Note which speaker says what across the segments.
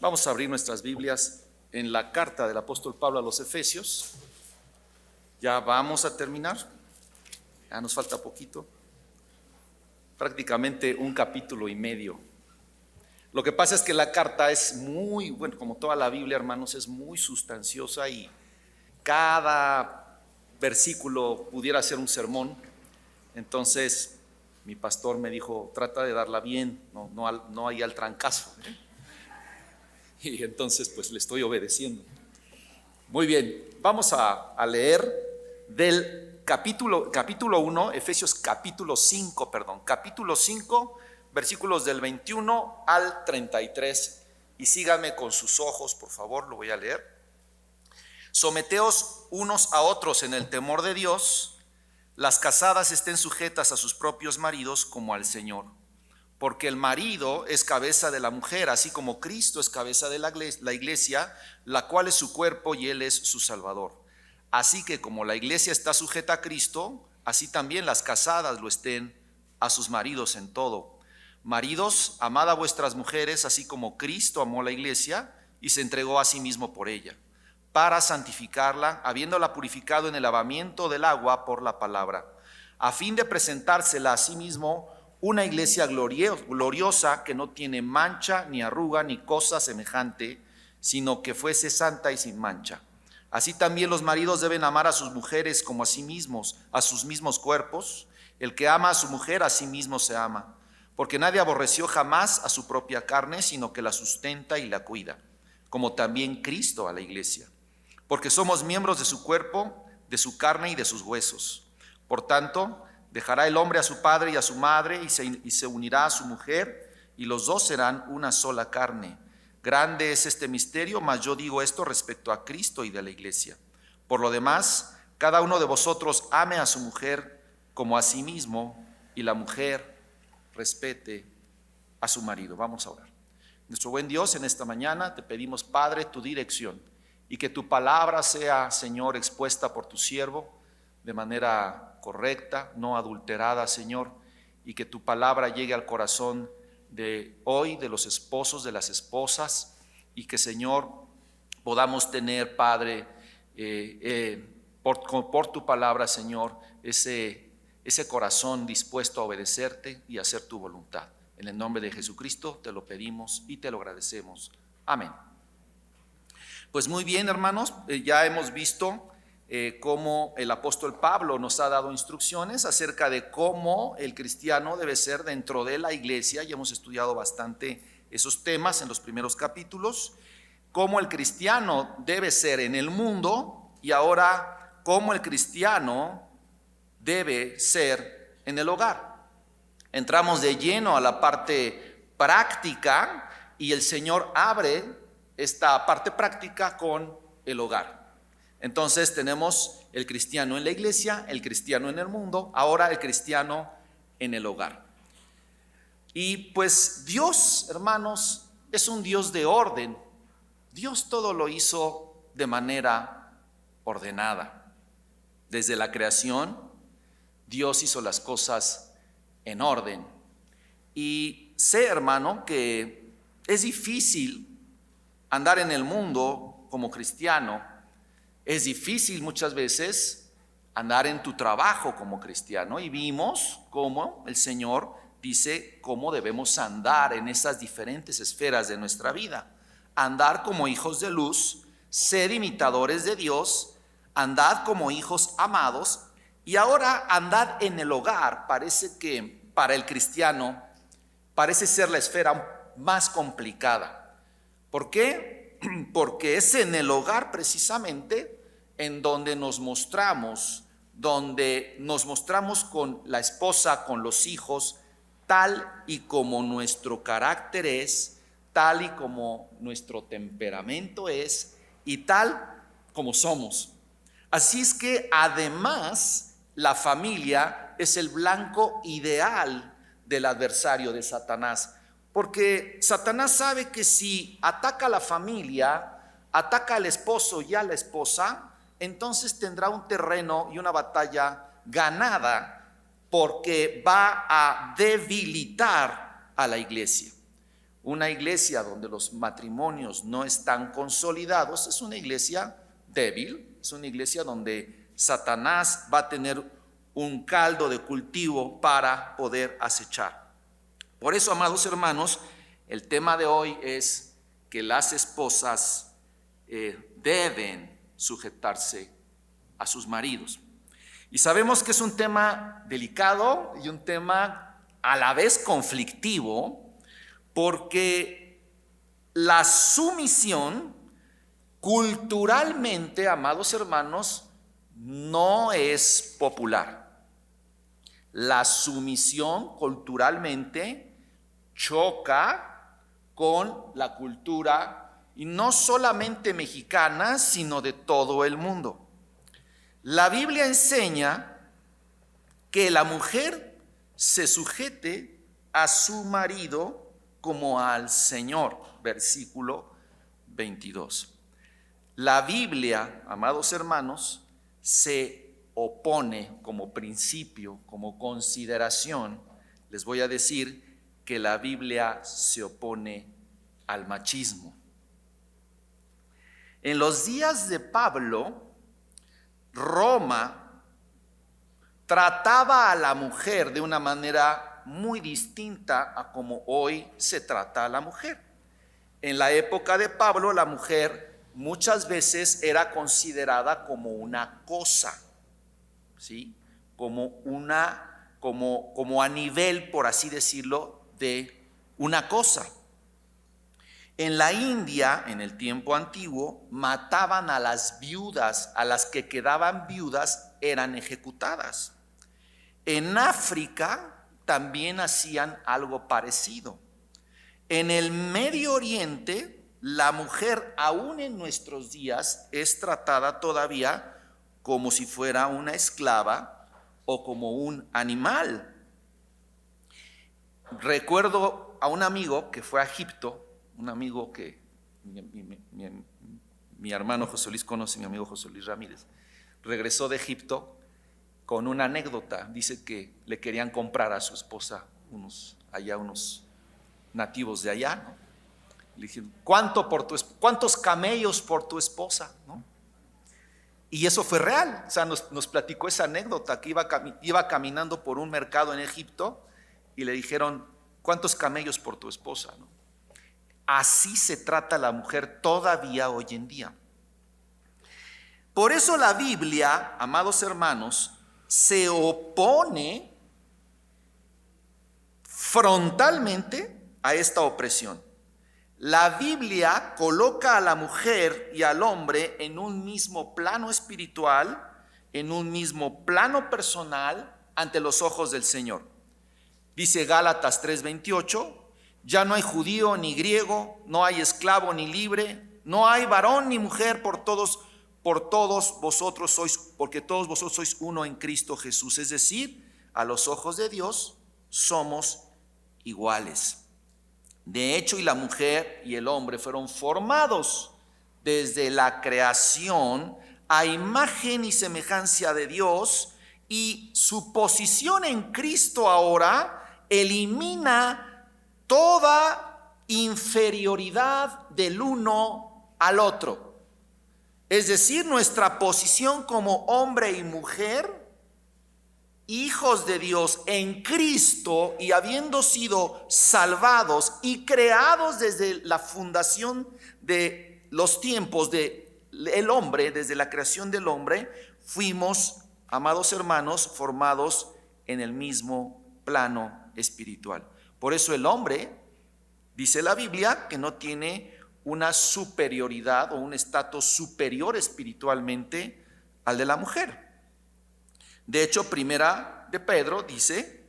Speaker 1: Vamos a abrir nuestras Biblias en la carta del apóstol Pablo a los Efesios. Ya vamos a terminar, ya nos falta poquito, prácticamente un capítulo y medio. Lo que pasa es que la carta es muy, bueno, como toda la Biblia, hermanos, es muy sustanciosa y cada versículo pudiera ser un sermón. Entonces mi pastor me dijo, trata de darla bien, no hay al trancazo, ¿eh? Y entonces pues le estoy obedeciendo. Muy bien, vamos a leer del capítulo 1, Efesios capítulo 5, versículos del 21 al 33. Y síganme con sus ojos, por favor, lo voy a leer. Someteos unos a otros en el temor de Dios. Las casadas estén sujetas a sus propios maridos como al Señor. Porque el marido es cabeza de la mujer, así como Cristo es cabeza de la iglesia, la cual es su cuerpo y Él es su Salvador. Así que como la iglesia está sujeta a Cristo, así también las casadas lo estén a sus maridos en todo. Maridos, amad a vuestras mujeres, así como Cristo amó la iglesia y se entregó a sí mismo por ella, para santificarla, habiéndola purificado en el lavamiento del agua por la palabra, a fin de presentársela a sí mismo una iglesia gloriosa, que no tiene mancha, ni arruga, ni cosa semejante, sino que fuese santa y sin mancha. Así también los maridos deben amar a sus mujeres como a sí mismos, a sus mismos cuerpos. El que ama a su mujer, a sí mismo se ama. Porque nadie aborreció jamás a su propia carne, sino que la sustenta y la cuida, como también Cristo a la iglesia. Porque somos miembros de su cuerpo, de su carne y de sus huesos. Por tanto, dejará el hombre a su padre y a su madre y se unirá a su mujer, y los dos serán una sola carne. Grande es este misterio, mas yo digo esto respecto a Cristo y de la iglesia. Por lo demás, cada uno de vosotros ame a su mujer como a sí mismo, y la mujer respete a su marido. Vamos a orar. Nuestro buen Dios, en esta mañana te pedimos, Padre, tu dirección, y que tu palabra sea, Señor, expuesta por tu siervo de manera correcta, no adulterada, Señor, y que tu palabra llegue al corazón de hoy, de los esposos, de las esposas, y que, Señor, podamos tener, Padre, por tu palabra, Señor, ese corazón dispuesto a obedecerte y a hacer tu voluntad. En el nombre de Jesucristo te lo pedimos y te lo agradecemos. Amén. Pues muy bien, hermanos, ya hemos visto cómo el apóstol Pablo nos ha dado instrucciones acerca de cómo el cristiano debe ser dentro de la iglesia. Ya hemos estudiado bastante esos temas en los primeros capítulos, cómo el cristiano debe ser en el mundo, y ahora cómo el cristiano debe ser en el hogar. Entramos de lleno a la parte práctica y el Señor abre esta parte práctica con el hogar. Entonces tenemos el cristiano en la iglesia, el cristiano en el mundo, ahora el cristiano en el hogar. Y pues Dios, hermanos, es un Dios de orden. Dios todo lo hizo de manera ordenada. Desde la creación, Dios hizo las cosas en orden. Y sé, hermano, que es difícil andar en el mundo como cristiano. Es difícil muchas veces andar en tu trabajo como cristiano, y vimos cómo el Señor dice cómo debemos andar en esas diferentes esferas de nuestra vida. Andar como hijos de luz, ser imitadores de Dios, andad como hijos amados. Y ahora andar en el hogar parece que para el cristiano parece ser la esfera más complicada. ¿Por qué? Porque es en el hogar precisamente en donde nos mostramos con la esposa, con los hijos, tal y como nuestro carácter es, tal y como nuestro temperamento es, y tal como somos. Así es que además la familia es el blanco ideal del adversario de Satanás, porque Satanás sabe que si ataca a la familia, ataca al esposo y a la esposa, entonces tendrá un terreno y una batalla ganada, porque va a debilitar a la iglesia. Una iglesia donde los matrimonios no están consolidados es una iglesia débil, es una iglesia donde Satanás va a tener un caldo de cultivo para poder acechar. Por eso, amados hermanos, el tema de hoy es que las esposas deben sujetarse a sus maridos. Y sabemos que es un tema delicado y un tema a la vez conflictivo, porque la sumisión culturalmente, amados hermanos, no es popular. La sumisión culturalmente choca con la cultura, y no solamente mexicana, sino de todo el mundo. La Biblia enseña que la mujer se sujete a su marido como al Señor, versículo 22. La Biblia, amados hermanos, se opone como principio, como consideración. Les voy a decir que la Biblia se opone al machismo. En los días de Pablo, Roma trataba a la mujer de una manera muy distinta a como hoy se trata a la mujer. En la época de Pablo, la mujer muchas veces era considerada como una cosa, ¿sí? Como a nivel, por así decirlo, de una cosa. En la India, en el tiempo antiguo, mataban a las viudas, a las que quedaban viudas eran ejecutadas. En África también hacían algo parecido. En el Medio Oriente, la mujer, aún en nuestros días, es tratada todavía como si fuera una esclava o como un animal. Recuerdo a un amigo que fue a Egipto, un amigo que mi hermano José Luis conoce, mi amigo José Luis Ramírez, regresó de Egipto con una anécdota. Dice que le querían comprar a su esposa unos nativos de allá, ¿no? Le dijeron, ¿cuántos camellos por tu esposa? ¿No? Y eso fue real. O sea, nos platicó esa anécdota, que iba caminando por un mercado en Egipto y le dijeron, ¿cuántos camellos por tu esposa? ¿No? Así se trata a la mujer todavía hoy en día. Por eso la Biblia, amados hermanos, se opone frontalmente a esta opresión. La Biblia coloca a la mujer y al hombre en un mismo plano espiritual, en un mismo plano personal ante los ojos del Señor. Dice Gálatas 3:28, ya no hay judío ni griego, no hay esclavo ni libre, no hay varón ni mujer, porque todos vosotros sois uno en Cristo Jesús. Es decir, a los ojos de Dios somos iguales. De hecho, y la mujer y el hombre fueron formados desde la creación a imagen y semejanza de Dios, y su posición en Cristo ahora elimina toda inferioridad del uno al otro. Es decir, nuestra posición como hombre y mujer, hijos de Dios en Cristo, y habiendo sido salvados y creados desde la fundación de los tiempos del hombre, desde la creación del hombre, fuimos, amados hermanos, formados en el mismo plano espiritual. Por eso el hombre, dice la Biblia, que no tiene una superioridad o un estatus superior espiritualmente al de la mujer. De hecho, primera de Pedro dice,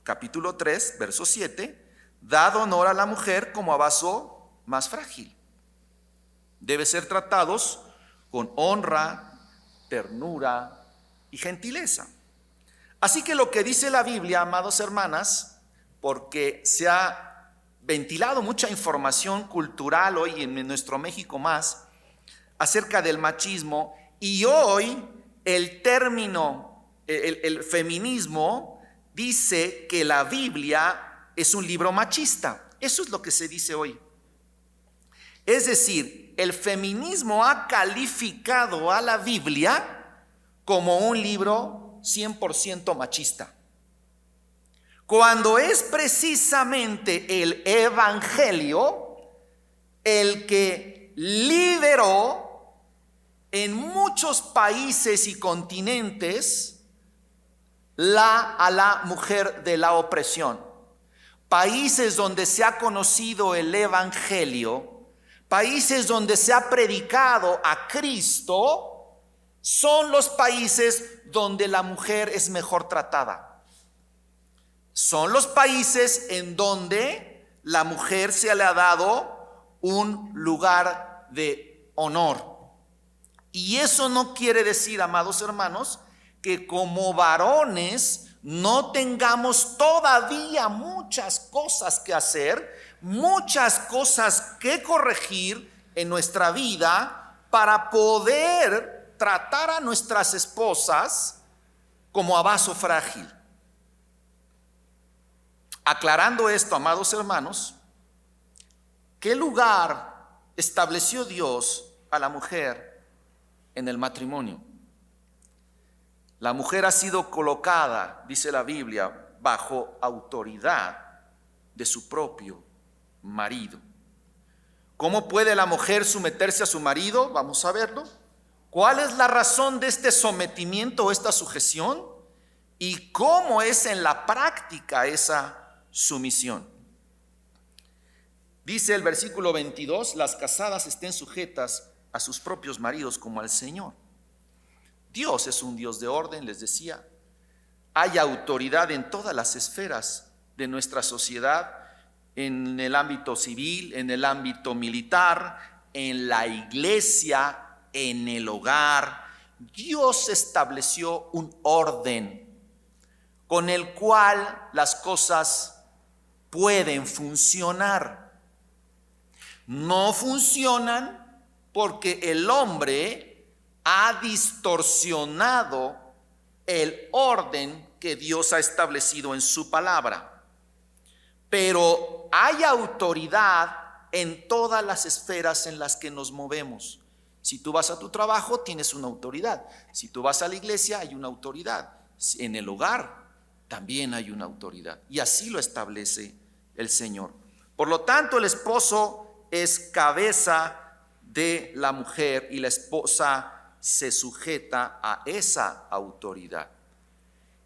Speaker 1: capítulo 3, verso 7, dad honor a la mujer como a vaso más frágil. Debe ser tratados con honra, ternura y gentileza. Así que lo que dice la Biblia, amados hermanas, porque se ha ventilado mucha información cultural hoy en nuestro México más acerca del machismo, y hoy el término, el feminismo dice que la Biblia es un libro machista. Eso es lo que se dice hoy. Es decir, el feminismo ha calificado a la Biblia como un libro 100% machista, cuando es precisamente el Evangelio el que liberó en muchos países y continentes a la mujer de la opresión. Países donde se ha conocido el Evangelio, países donde se ha predicado a Cristo, son los países donde la mujer es mejor tratada. Son los países en donde la mujer se le ha dado un lugar de honor. Y eso no quiere decir, amados hermanos, que como varones no tengamos todavía muchas cosas que hacer, muchas cosas que corregir en nuestra vida para poder tratar a nuestras esposas como a vaso frágil. Aclarando esto, amados hermanos, ¿qué lugar estableció Dios a la mujer en el matrimonio? La mujer ha sido colocada, dice la Biblia, bajo autoridad de su propio marido. ¿Cómo puede la mujer someterse a su marido? Vamos a verlo. ¿Cuál es la razón de este sometimiento o esta sujeción? ¿Y cómo es en la práctica esa sumisión? Dice el versículo 22, las casadas estén sujetas a sus propios maridos como al Señor. Dios es un Dios de orden, les decía. Hay autoridad en todas las esferas de nuestra sociedad, en el ámbito civil, en el ámbito militar, en la iglesia, en el hogar. Dios estableció un orden con el cual las cosas pueden funcionar. No funcionan porque el hombre ha distorsionado el orden que Dios ha establecido en su palabra. Pero hay autoridad en todas las esferas en las que nos movemos. Si tú vas a tu trabajo, tienes una autoridad. Si tú vas a la iglesia, hay una autoridad. En el hogar también hay una autoridad. Y así lo establece el Señor. Por lo tanto, el esposo es cabeza de la mujer y la esposa se sujeta a esa autoridad.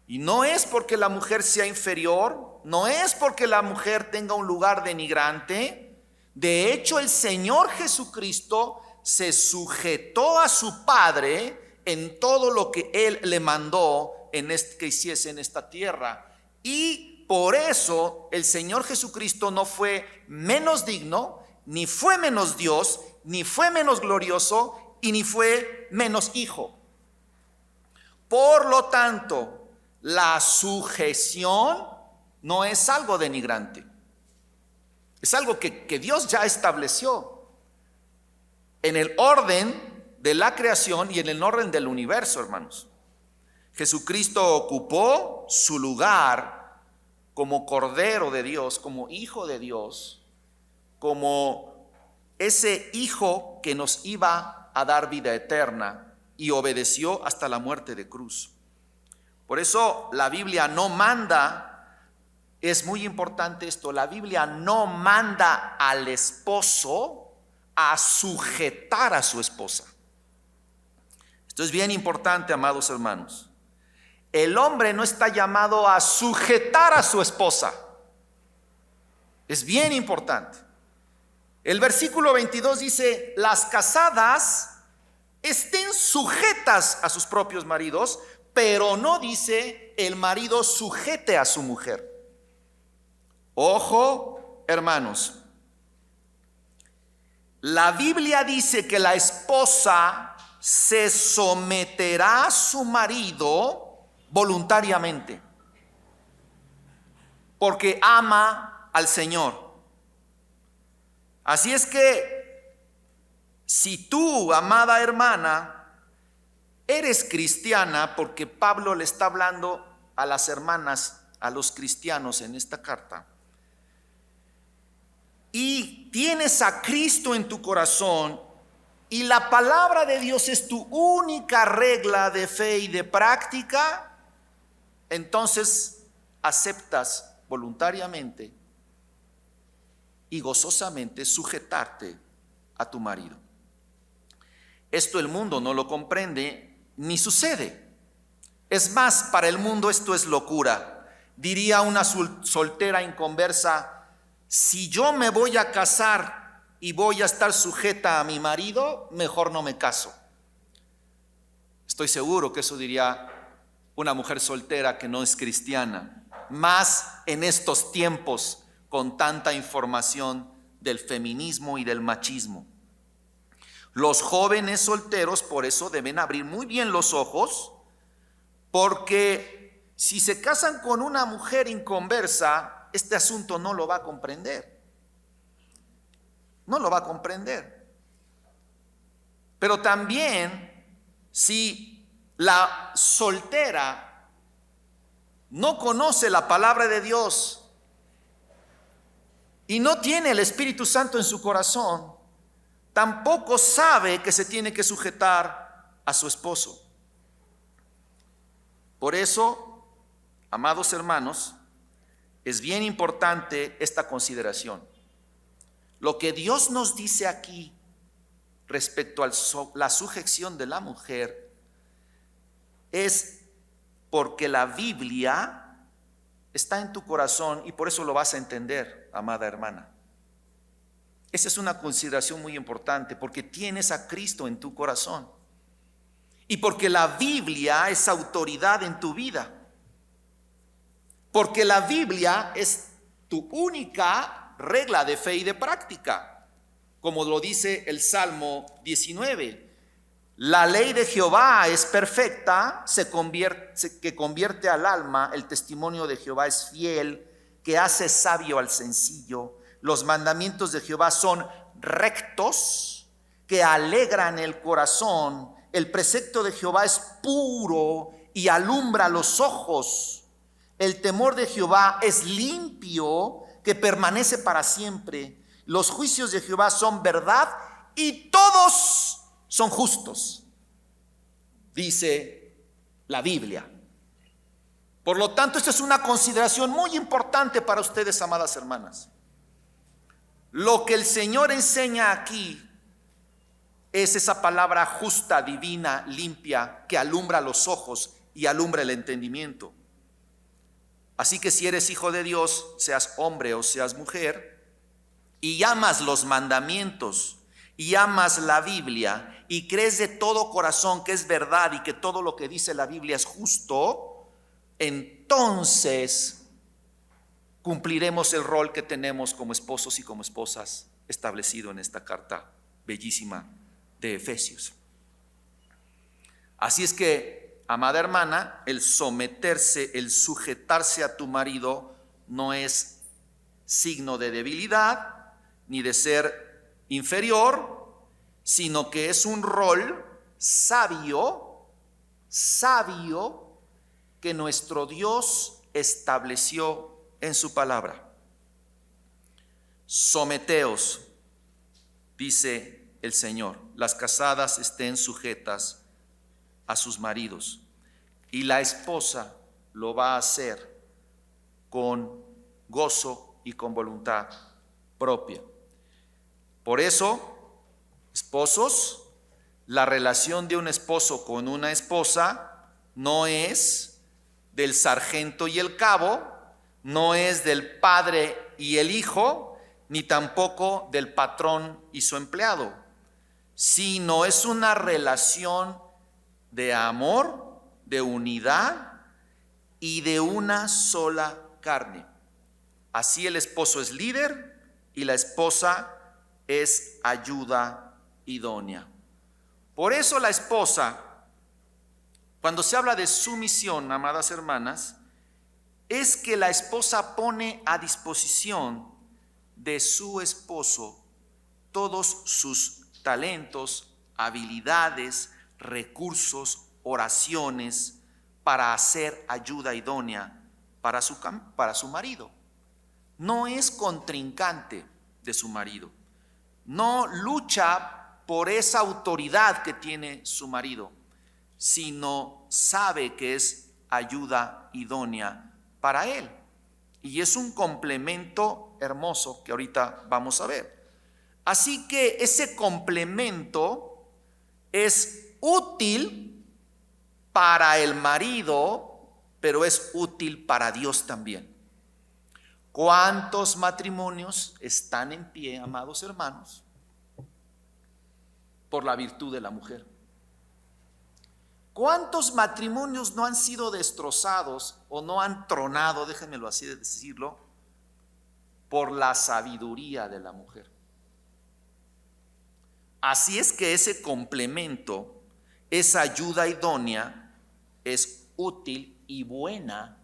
Speaker 1: Y no es porque la mujer sea inferior, no es porque la mujer tenga un lugar denigrante. De hecho, el Señor Jesucristo se sujetó a su Padre en todo lo que Él le mandó que hiciese en esta tierra. Y por eso el Señor Jesucristo no fue menos digno, ni fue menos Dios, ni fue menos glorioso, y ni fue menos hijo. Por lo tanto, la sujeción no es algo denigrante. Es algo que Dios ya estableció en el orden de la creación y en el orden del universo, hermanos. Jesucristo ocupó su lugar como Cordero de Dios, como Hijo de Dios, como ese Hijo que nos iba a dar vida eterna, y obedeció hasta la muerte de cruz. Por eso la Biblia no manda, es muy importante esto, la Biblia no manda al esposo a sujetar a su esposa. Esto es bien importante, amados hermanos. El hombre no está llamado a sujetar a su esposa. Es bien importante. El versículo 22 dice, las casadas estén sujetas a sus propios maridos, pero no dice el marido sujete a su mujer. Ojo, hermanos, la Biblia dice que la esposa se someterá a su marido voluntariamente, porque ama al Señor. Así es que si tú, amada hermana, eres cristiana, porque Pablo le está hablando a las hermanas, a los cristianos en esta carta, y tienes a Cristo en tu corazón y la palabra de Dios es tu única regla de fe y de práctica, entonces aceptas voluntariamente y gozosamente sujetarte a tu marido. Esto el mundo no lo comprende ni sucede. Es más, para el mundo esto es locura. Diría una soltera inconversa: si yo me voy a casar y voy a estar sujeta a mi marido, mejor no me caso. Estoy seguro que eso diría una mujer soltera que no es cristiana, más en estos tiempos con tanta información del feminismo y del machismo. Los jóvenes solteros por eso deben abrir muy bien los ojos, porque si se casan con una mujer inconversa, este asunto no lo va a comprender. No lo va a comprender. Pero también, si la soltera no conoce la palabra de Dios y no tiene el Espíritu Santo en su corazón, tampoco sabe que se tiene que sujetar a su esposo. Por eso, amados hermanos, es bien importante esta consideración. Lo que Dios nos dice aquí respecto a la sujeción de la mujer es porque la Biblia está en tu corazón y por eso lo vas a entender, amada hermana. Esa es una consideración muy importante, porque tienes a Cristo en tu corazón y porque la Biblia es autoridad en tu vida, porque la Biblia es tu única regla de fe y de práctica, como lo dice el Salmo 19. La ley de Jehová es perfecta, que convierte al alma. El testimonio de Jehová es fiel, que hace sabio al sencillo. Los mandamientos de Jehová son rectos, que alegran el corazón. El precepto de Jehová es puro y alumbra los ojos. El temor de Jehová es limpio, que permanece para siempre. Los juicios de Jehová son verdad y todos son justos, dice la Biblia. Por lo tanto, esta es una consideración muy importante para ustedes, amadas hermanas. Lo que el Señor enseña aquí es esa palabra justa, divina, limpia, que alumbra los ojos y alumbra el entendimiento. Así que si eres hijo de Dios, seas hombre o seas mujer, y amas los mandamientos, y amas la Biblia, y crees de todo corazón que es verdad y que todo lo que dice la Biblia es justo, entonces cumpliremos el rol que tenemos como esposos y como esposas establecido en esta carta bellísima de Efesios. Así es que, amada hermana, el someterse, el sujetarse a tu marido no es signo de debilidad ni de ser inferior, sino que es un rol sabio que nuestro Dios estableció en su palabra. Someteos, dice el Señor, las casadas estén sujetas a sus maridos, y la esposa lo va a hacer con gozo y con voluntad propia. Por eso, esposos, la relación de un esposo con una esposa no es del sargento y el cabo, no es del padre y el hijo, ni tampoco del patrón y su empleado, sino es una relación de amor, de unidad y de una sola carne. Así el esposo es líder y la esposa es ayuda idónea. Por eso la esposa, cuando se habla de sumisión, amadas hermanas, es que la esposa pone a disposición de su esposo todos sus talentos, habilidades, recursos, oraciones para hacer ayuda idónea para su marido. No es contrincante, de su marido. No lucha por esa autoridad que tiene su marido, sino sabe que es ayuda idónea para él. Y es un complemento hermoso que ahorita vamos a ver. Así que ese complemento es útil para el marido, pero es útil para Dios también. ¿Cuántos matrimonios están en pie, amados hermanos, por la virtud de la mujer? ¿Cuántos matrimonios no han sido destrozados o no han tronado, déjenmelo así de decirlo, por la sabiduría de la mujer? Así es que ese complemento, esa ayuda idónea, es útil y buena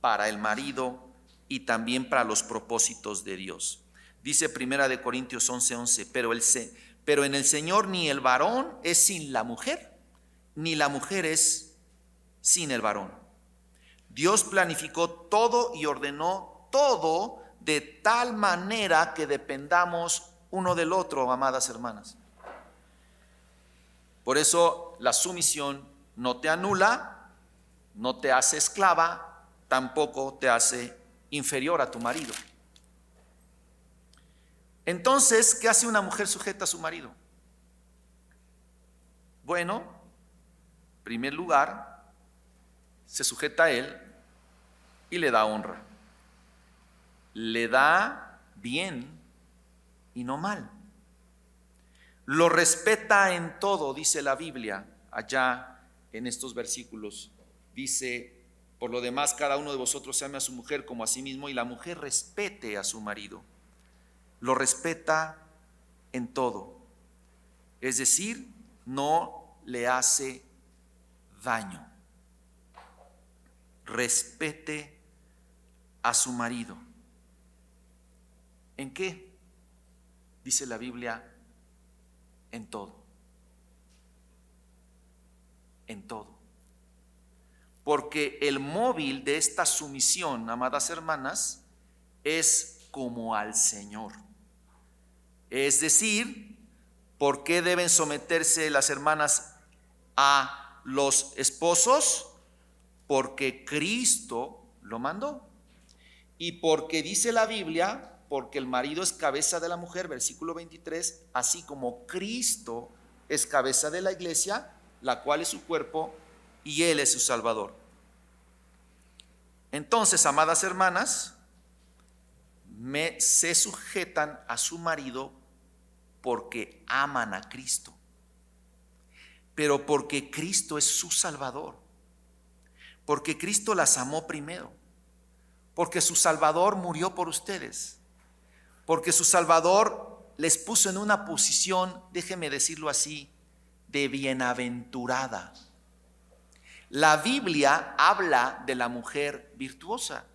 Speaker 1: para el marido y también para los propósitos de Dios. Dice 1 Corintios 11:11, pero en el Señor ni el varón es sin la mujer, ni la mujer es sin el varón. Dios planificó todo y ordenó todo de tal manera que dependamos uno del otro, amadas hermanas. Por eso la sumisión no te anula, no te hace esclava, tampoco te hace inferior a tu marido. Entonces, ¿qué hace una mujer sujeta a su marido? Bueno, en primer lugar, se sujeta a él y le da honra. Le da bien y no mal. Lo respeta en todo, dice la Biblia, allá en estos versículos. Dice, por lo demás, cada uno de vosotros ame a su mujer como a sí mismo, y la mujer respete a su marido. Lo respeta en todo. Es decir, no le hace daño. Respete a su marido. ¿En qué? Dice la Biblia, en todo. En todo. Porque el móvil de esta sumisión, amadas hermanas, es como al Señor. Es decir, ¿por qué deben someterse las hermanas a los esposos? Porque Cristo lo mandó. Y porque dice la Biblia, porque el marido es cabeza de la mujer, versículo 23, así como Cristo es cabeza de la iglesia, la cual es su cuerpo, y Él es su Salvador. Entonces, amadas hermanas, se sujetan a su marido porque aman a Cristo, pero porque Cristo es su Salvador, porque Cristo las amó primero, porque su Salvador murió por ustedes, porque su Salvador les puso en una posición, déjeme decirlo así, de bienaventurada. La Biblia habla de la mujer virtuosa.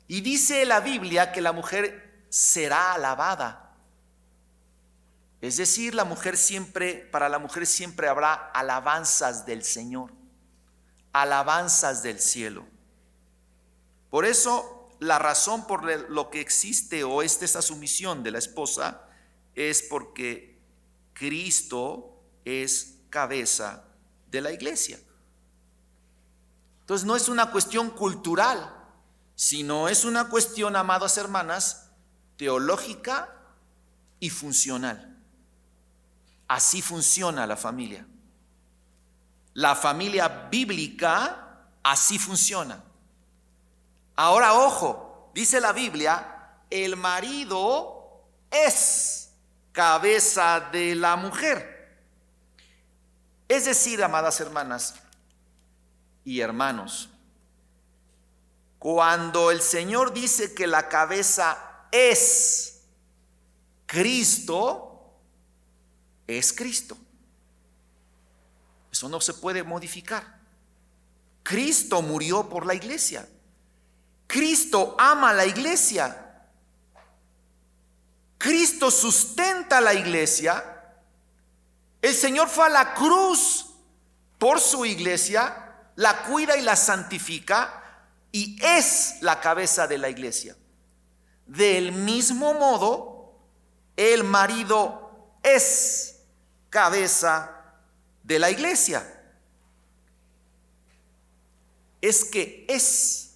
Speaker 1: Y dice la Biblia que la mujer será alabada. Es decir, para la mujer siempre habrá alabanzas del Señor, alabanzas del cielo. Por eso, la razón por lo que existe o esa sumisión de la esposa es porque Cristo es cabeza de la iglesia. Entonces no es una cuestión cultural, sino es una cuestión, amadas hermanas, teológica y funcional. Así funciona la familia. La familia bíblica así funciona. Ahora, ojo, dice la Biblia, el marido es cabeza de la mujer. Es decir, amadas hermanas y hermanos, cuando el Señor dice que la cabeza es Cristo, es Cristo. Eso no se puede modificar. Cristo murió por la iglesia. Cristo ama a la iglesia. Cristo sustenta la iglesia. El Señor fue a la cruz por su iglesia, la cuida y la santifica y es la cabeza de la iglesia. del mismo modo, el marido es cabeza de la iglesia. Es que es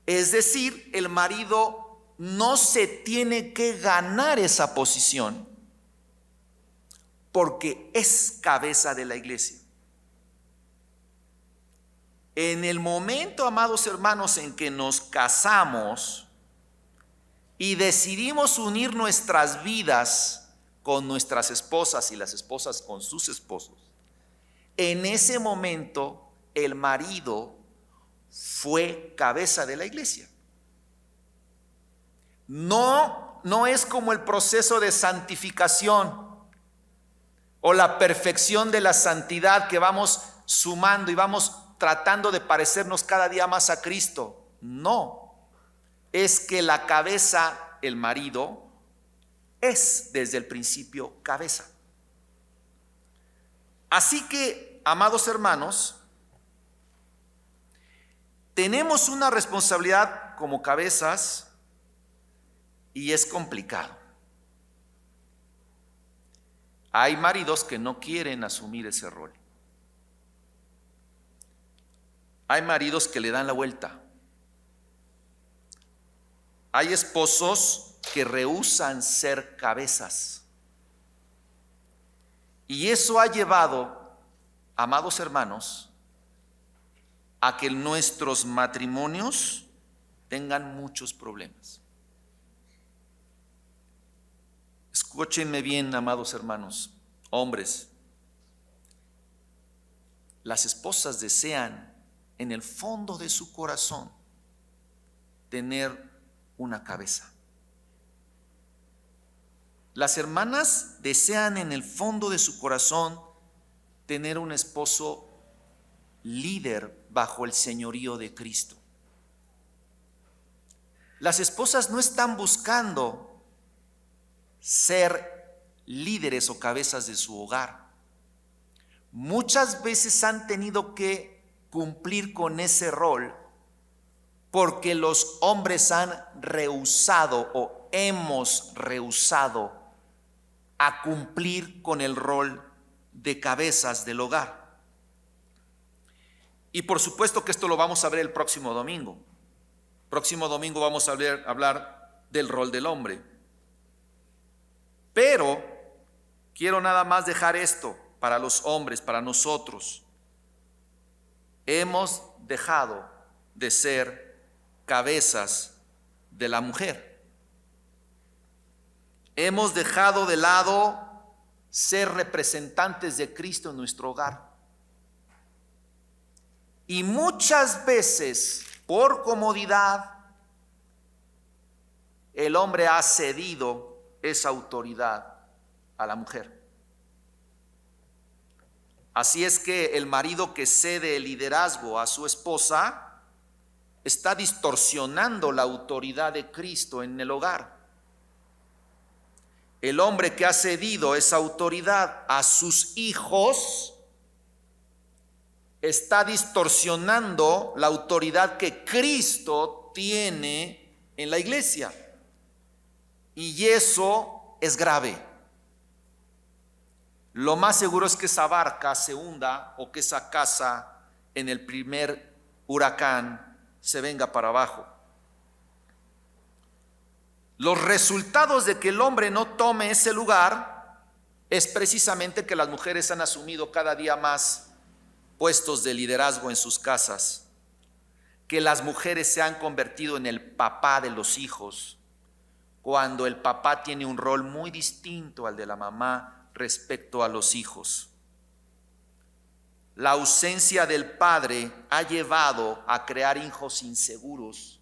Speaker 1: decir, el marido no se tiene que ganar esa posición porque es cabeza de la iglesia. En el momento, amados hermanos, en que nos casamos y decidimos unir nuestras vidas con nuestras esposas y las esposas con sus esposos, en ese momento el marido fue cabeza de la iglesia. No es como el proceso de santificación o la perfección de la santidad que vamos sumando y vamos tratando de parecernos cada día más a Cristo. No, es que la cabeza, el marido, es desde el principio cabeza. Así que, amados hermanos, tenemos una responsabilidad como cabezas y es complicado. Hay maridos que no quieren asumir ese rol. Hay maridos que le dan la vuelta. Hay esposos que rehúsan ser cabezas. Y eso ha llevado, amados hermanos, a que nuestros matrimonios tengan muchos problemas. Escúchenme bien, amados hermanos, hombres. Las esposas desean en el fondo de su corazón tener una cabeza. Las hermanas desean en el fondo de su corazón tener un esposo líder bajo el señorío de Cristo. Las esposas no están buscando ser líderes o cabezas de su hogar. Muchas veces han tenido que cumplir con ese rol porque los hombres han rehusado o hemos rehusado a cumplir con el rol de cabezas del hogar. Y por supuesto que esto lo vamos a ver el próximo domingo. Próximo domingo vamos a hablar del rol del hombre. Pero quiero nada más dejar esto para los hombres, para nosotros. Hemos dejado de ser cabezas de la mujer. Hemos dejado de lado ser representantes de Cristo en nuestro hogar. Y muchas veces, por comodidad, el hombre ha cedido esa autoridad a la mujer. Así es que el marido que cede el liderazgo a su esposa está distorsionando la autoridad de Cristo en el hogar. El hombre que ha cedido esa autoridad a sus hijos está distorsionando la autoridad que Cristo tiene en la iglesia. Y eso es grave. Lo más seguro es que esa barca se hunda o que esa casa en el primer huracán se venga para abajo. Los resultados de que el hombre no tome ese lugar es precisamente que las mujeres han asumido cada día más puestos de liderazgo en sus casas, que las mujeres se han convertido en el papá de los hijos, cuando el papá tiene un rol muy distinto al de la mamá respecto a los hijos. La ausencia del padre ha llevado a crear hijos inseguros,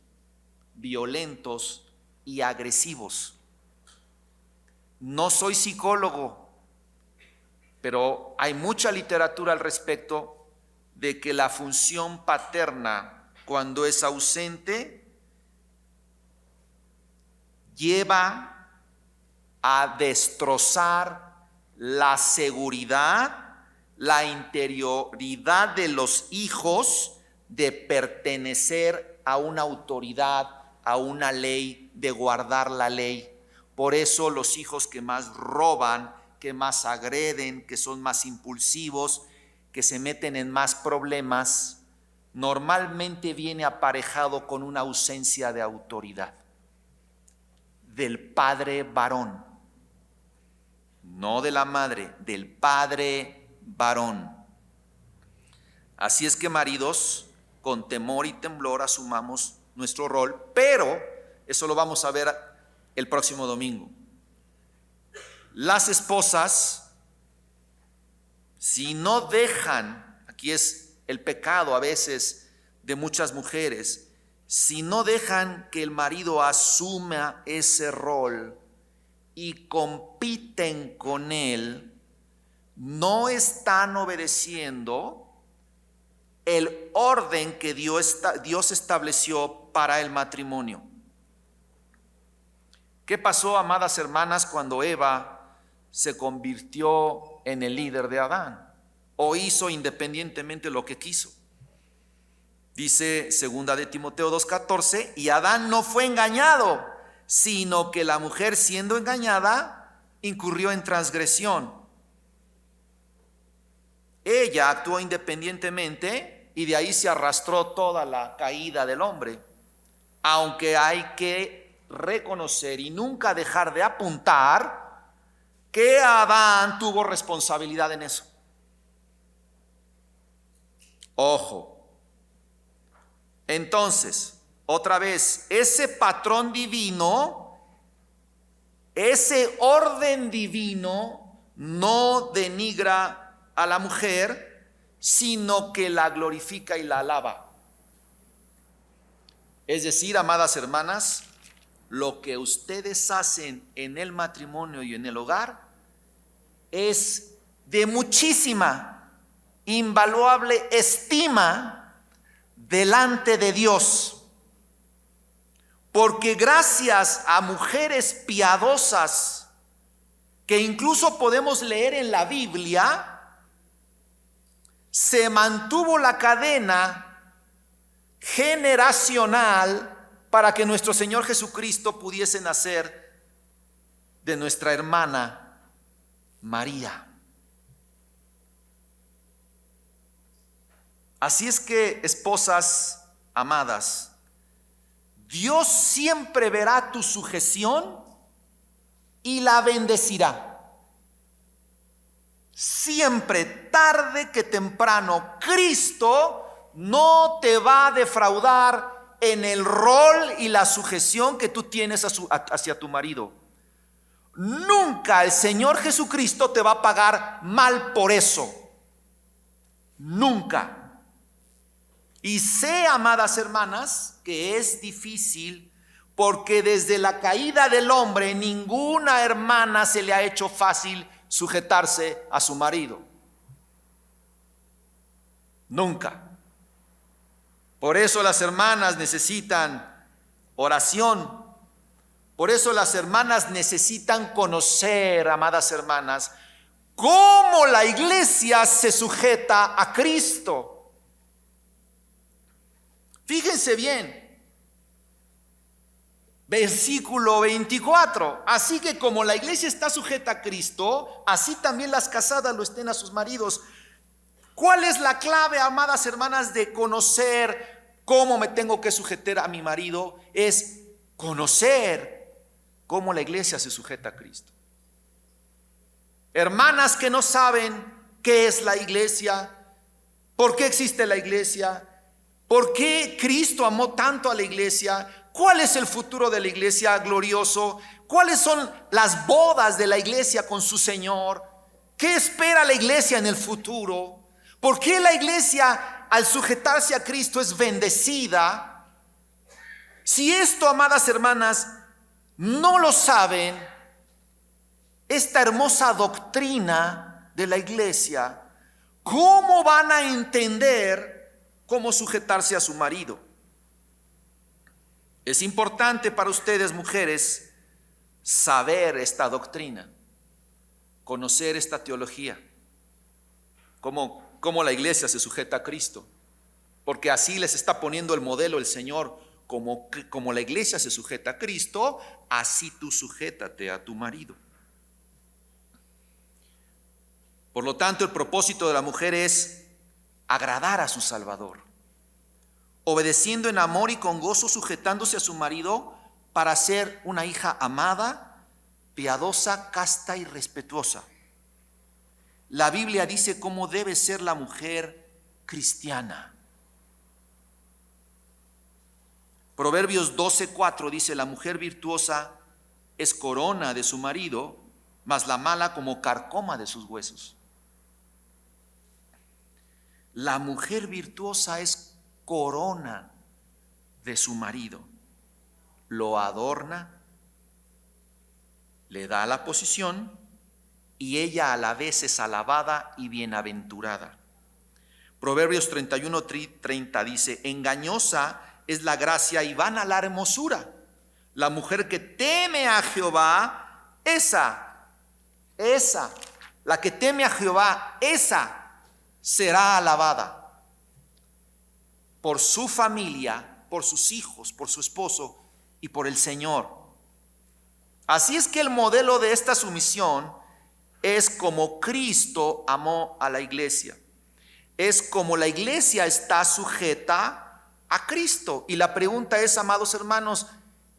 Speaker 1: violentos y agresivos. No soy psicólogo, pero hay mucha literatura al respecto de que la función paterna, cuando es ausente, lleva a destrozar la seguridad, la interioridad de los hijos de pertenecer a una autoridad a una ley de guardar la ley. Por eso los hijos que más roban, que más agreden, que son más impulsivos, que se meten en más problemas, normalmente viene aparejado con una ausencia de autoridad del padre varón, no de la madre, del padre varón. Así es que, maridos, con temor y temblor asumamos nuestro rol, pero eso lo vamos a ver el próximo domingo. Las esposas, si no dejan, aquí es el pecado a veces de muchas mujeres, si no dejan que el marido asuma ese rol y compiten con él, no están obedeciendo el orden que Dios estableció para el matrimonio. ¿Qué pasó, amadas hermanas, cuando Eva se convirtió en el líder de Adán? O hizo independientemente lo que quiso. Dice 2 de Timoteo 2:14, y Adán no fue engañado, sino que la mujer, siendo engañada, incurrió en transgresión. Ella actuó independientemente y de ahí se arrastró toda la caída del hombre. Aunque hay que reconocer y nunca dejar de apuntar que Adán tuvo responsabilidad en eso. Ojo. Entonces, otra vez, ese patrón divino, ese orden divino no denigra a la mujer, sino que la glorifica y la alaba. Es decir, amadas hermanas, lo que ustedes hacen en el matrimonio y en el hogar es de muchísima, invaluable estima delante de Dios. Porque gracias a mujeres piadosas que incluso podemos leer en la Biblia, se mantuvo la cadena generacional para que nuestro Señor Jesucristo pudiese nacer de nuestra hermana María. Así es que, esposas amadas, Dios siempre verá tu sujeción y la bendecirá. Siempre, tarde que temprano, Cristo no te va a defraudar en el rol y la sujeción que tú tienes hacia tu marido. Nunca el Señor Jesucristo te va a pagar mal por eso. Nunca. Y sé, amadas hermanas, que es difícil porque desde la caída del hombre ninguna hermana se le ha hecho fácil sujetarse a su marido. Nunca. Por eso las hermanas necesitan oración. Por eso las hermanas necesitan conocer, amadas hermanas, cómo la iglesia se sujeta a Cristo. Fíjense bien, versículo 24. Así que como la iglesia está sujeta a Cristo, así también las casadas lo estén a sus maridos. ¿Cuál es la clave, amadas hermanas, de conocer cómo me tengo que sujetar a mi marido? Es conocer cómo la iglesia se sujeta a Cristo. Hermanas que no saben qué es la iglesia, por qué existe la iglesia, por qué Cristo amó tanto a la iglesia, cuál es el futuro de la iglesia glorioso, cuáles son las bodas de la iglesia con su Señor, qué espera la iglesia en el futuro, por qué la iglesia al sujetarse a Cristo es bendecida. Si esto, amadas hermanas, no lo saben, esta hermosa doctrina de la iglesia, ¿cómo van a entender cómo sujetarse a su marido? Es importante para ustedes, mujeres, saber esta doctrina, conocer esta teología, cómo la iglesia se sujeta a Cristo, porque así les está poniendo el modelo el Señor, como la iglesia se sujeta a Cristo, así tú sujétate a tu marido. Por lo tanto, el propósito de la mujer es agradar a su Salvador, obedeciendo en amor y con gozo, sujetándose a su marido para ser una hija amada, piadosa, casta y respetuosa. La Biblia dice cómo debe ser la mujer cristiana. Proverbios 12:4 dice: la mujer virtuosa es corona de su marido, mas la mala como carcoma de sus huesos. La mujer virtuosa es corona de su marido. Lo adorna, le da la posición y ella a la vez es alabada y bienaventurada. Proverbios 31:30 dice: engañosa es la gracia y vana la hermosura. La mujer que teme a Jehová, la que teme a Jehová, esa será alabada por su familia, por sus hijos, por su esposo y por el Señor. Así es que el modelo de esta sumisión es como Cristo amó a la iglesia. Es como la iglesia está sujeta a Cristo. Y la pregunta es, amados hermanos,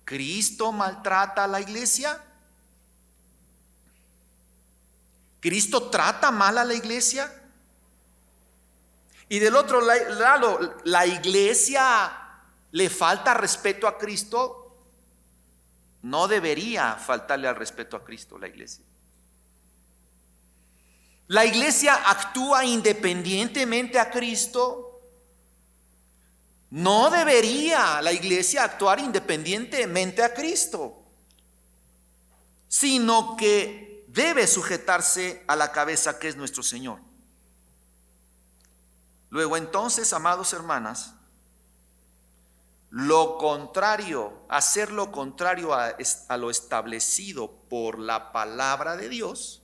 Speaker 1: ¿Cristo maltrata a la iglesia? ¿Cristo trata mal a la iglesia? Y del otro lado, ¿la iglesia le falta respeto a Cristo? No debería faltarle al respeto a Cristo la iglesia. ¿La iglesia actúa independientemente a Cristo? No debería la iglesia actuar independientemente a Cristo, sino que debe sujetarse a la cabeza, que es nuestro Señor. Luego entonces, amados hermanas, hacer lo contrario a lo establecido por la palabra de Dios,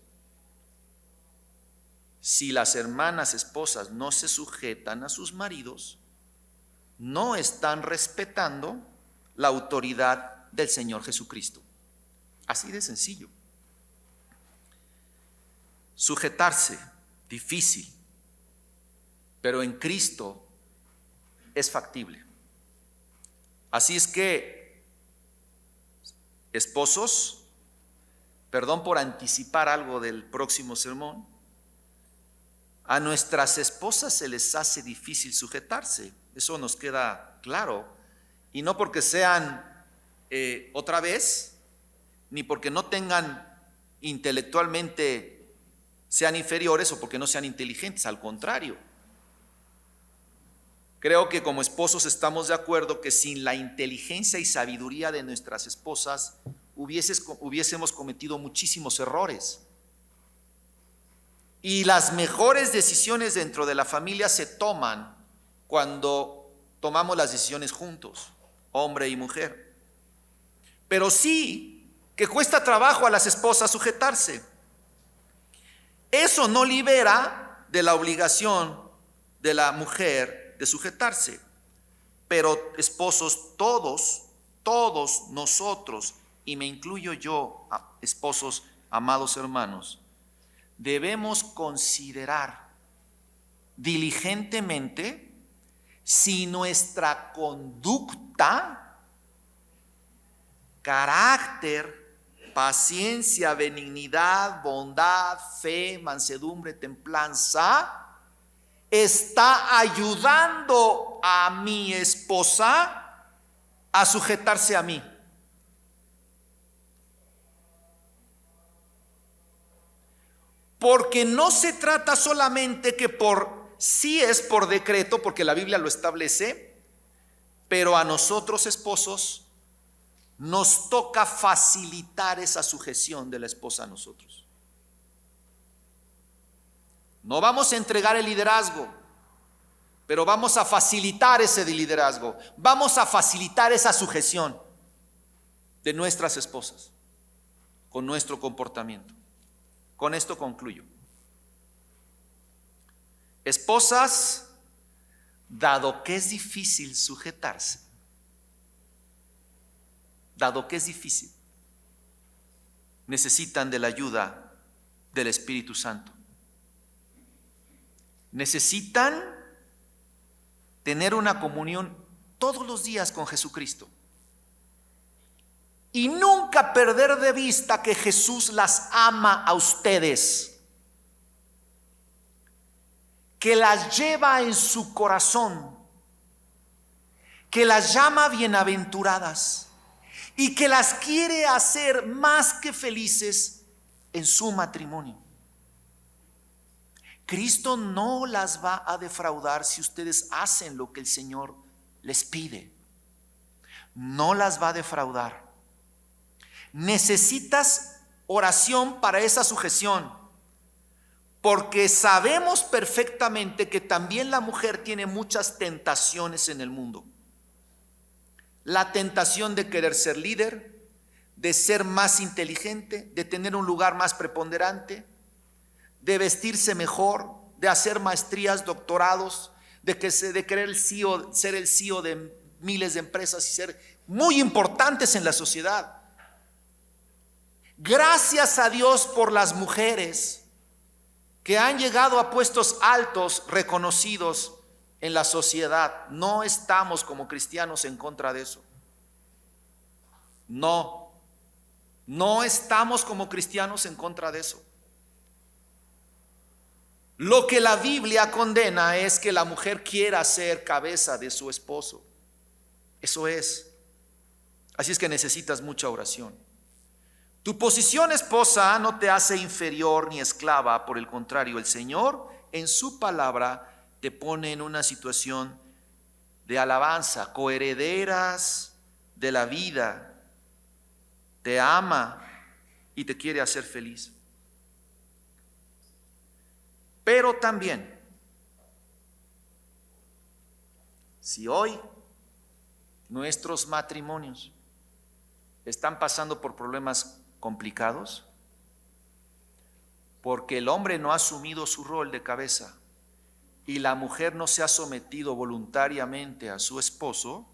Speaker 1: si las hermanas esposas no se sujetan a sus maridos, no están respetando la autoridad del Señor Jesucristo. Así de sencillo. Sujetarse, difícil, pero en Cristo es factible. Así es que, esposos, perdón por anticipar algo del próximo sermón, a nuestras esposas se les hace difícil sujetarse. Eso nos queda claro. Y no porque sean otra vez, ni porque no tengan intelectualmente, sean inferiores, o porque no sean inteligentes. Al contrario, creo que como esposos estamos de acuerdo que sin la inteligencia y sabiduría de nuestras esposas hubiésemos cometido muchísimos errores. Y las mejores decisiones dentro de la familia se toman cuando tomamos las decisiones juntos, hombre y mujer. Pero sí que cuesta trabajo a las esposas sujetarse. Eso no libera de la obligación de la mujer de sujetarse. Pero esposos, todos nosotros, y me incluyo yo, esposos, amados hermanos, debemos considerar diligentemente si nuestra conducta, carácter, paciencia, benignidad, bondad, fe, mansedumbre, templanza, está ayudando a mi esposa a sujetarse a mí. Porque no se trata solamente que sí es por decreto, porque la Biblia lo establece, pero a nosotros esposos nos toca facilitar esa sujeción de la esposa a nosotros. No vamos a entregar el liderazgo, pero vamos a facilitar ese liderazgo. Vamos a facilitar esa sujeción de nuestras esposas con nuestro comportamiento. Con esto concluyo. Esposas, dado que es difícil sujetarse, dado que es difícil, necesitan de la ayuda del Espíritu Santo. Necesitan tener una comunión todos los días con Jesucristo. Y nunca perder de vista que Jesús las ama a ustedes, que las lleva en su corazón, que las llama bienaventuradas y que las quiere hacer más que felices en su matrimonio. Cristo no las va a defraudar si ustedes hacen lo que el Señor les pide. No las va a defraudar. Necesitas oración para esa sujeción, porque sabemos perfectamente que también la mujer tiene muchas tentaciones en el mundo. La tentación de querer ser líder, de ser más inteligente, de tener un lugar más preponderante, de vestirse mejor, de hacer maestrías, doctorados, de querer ser el CEO de miles de empresas y ser muy importantes en la sociedad. Gracias a Dios por las mujeres que han llegado a puestos altos reconocidos en la sociedad. No estamos como cristianos en contra de eso. No estamos como cristianos en contra de eso. Lo que la Biblia condena es que la mujer quiera ser cabeza de su esposo. Eso es. Así es que necesitas mucha oración. Tu posición esposa no te hace inferior ni esclava, por el contrario, el Señor en su palabra te pone en una situación de alabanza, coherederas de la vida, te ama y te quiere hacer feliz. Pero también, si hoy nuestros matrimonios están pasando por problemas complicados, porque el hombre no ha asumido su rol de cabeza y la mujer no se ha sometido voluntariamente a su esposo,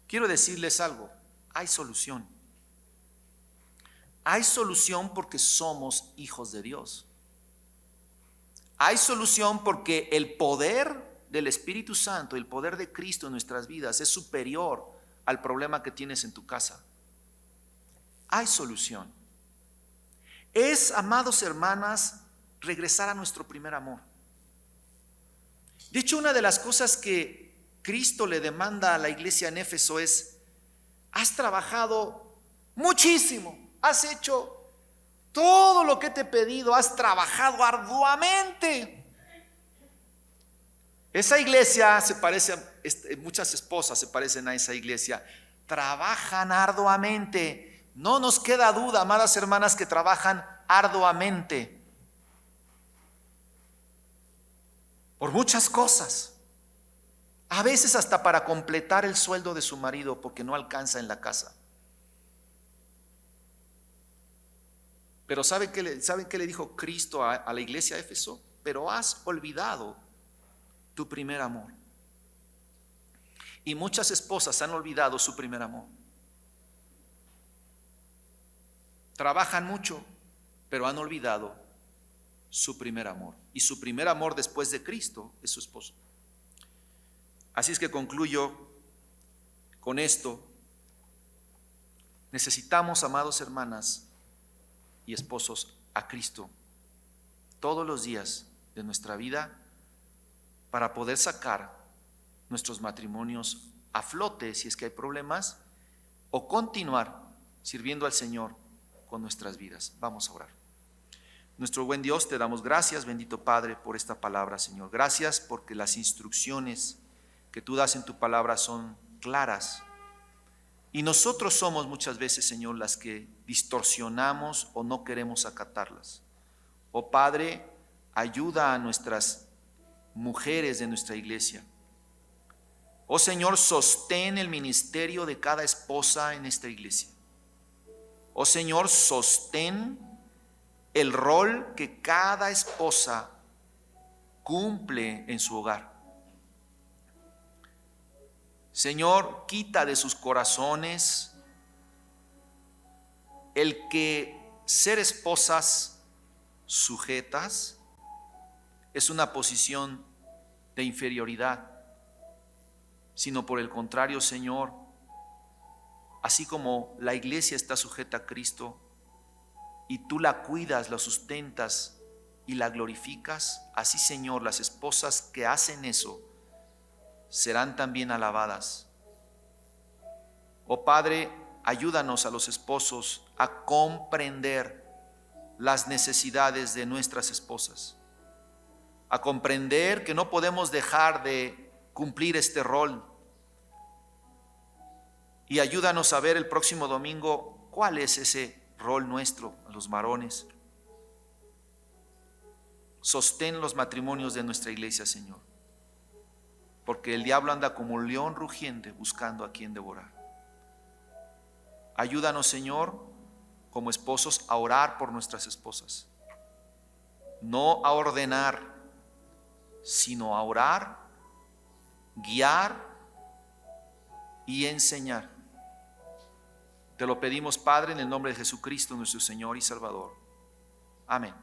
Speaker 1: quiero decirles algo, hay solución. Hay solución porque somos hijos de Dios. Hay solución porque el poder del Espíritu Santo, el poder de Cristo en nuestras vidas es superior al problema que tienes en tu casa. Hay solución. Es, amados hermanas, regresar a nuestro primer amor. De hecho, una de las cosas que Cristo le demanda a la iglesia en Éfeso es: has trabajado muchísimo, has hecho todo lo que te he pedido, has trabajado arduamente. Esa iglesia se parece, muchas esposas se parecen a esa iglesia, trabajan arduamente. No nos queda duda, amadas hermanas, que trabajan arduamente por muchas cosas, a veces hasta para completar el sueldo de su marido porque no alcanza en la casa. Pero ¿saben qué le dijo Cristo a la iglesia de Éfeso? Pero has olvidado tu primer amor. Y muchas esposas han olvidado su primer amor. Trabajan mucho, pero han olvidado su primer amor. Y su primer amor después de Cristo es su esposo. Así es que concluyo con esto. Necesitamos, amados hermanas y esposos, a Cristo todos los días de nuestra vida para poder sacar nuestros matrimonios a flote si es que hay problemas, o continuar sirviendo al Señor con nuestras vidas. Vamos a orar. Nuestro buen Dios, te damos gracias, bendito Padre, por esta palabra, Señor. Gracias porque las instrucciones que tú das en tu palabra son claras. Y nosotros somos muchas veces, Señor, las que distorsionamos o no queremos acatarlas. Oh Padre, ayuda a nuestras mujeres de nuestra iglesia. Oh Señor, sostén el ministerio de cada esposa en esta iglesia. Oh Señor, sostén el rol que cada esposa cumple en su hogar. Señor, quita de sus corazones el que ser esposas sujetas es una posición de inferioridad, sino por el contrario, Señor, así como la iglesia está sujeta a Cristo y tú la cuidas, la sustentas y la glorificas, así, Señor, las esposas que hacen eso serán también alabadas. Oh Padre, ayúdanos a los esposos a comprender las necesidades de nuestras esposas, a comprender que no podemos dejar de cumplir este rol, y ayúdanos a ver el próximo domingo cuál es ese rol nuestro, los varones. Sostén los matrimonios de nuestra iglesia, Señor, porque el diablo anda como un león rugiente buscando a quien devorar. Ayúdanos, Señor, como esposos a orar por nuestras esposas, no a ordenar, sino a orar, guiar y enseñar. Te lo pedimos, Padre, en el nombre de Jesucristo, nuestro Señor y Salvador. Amén.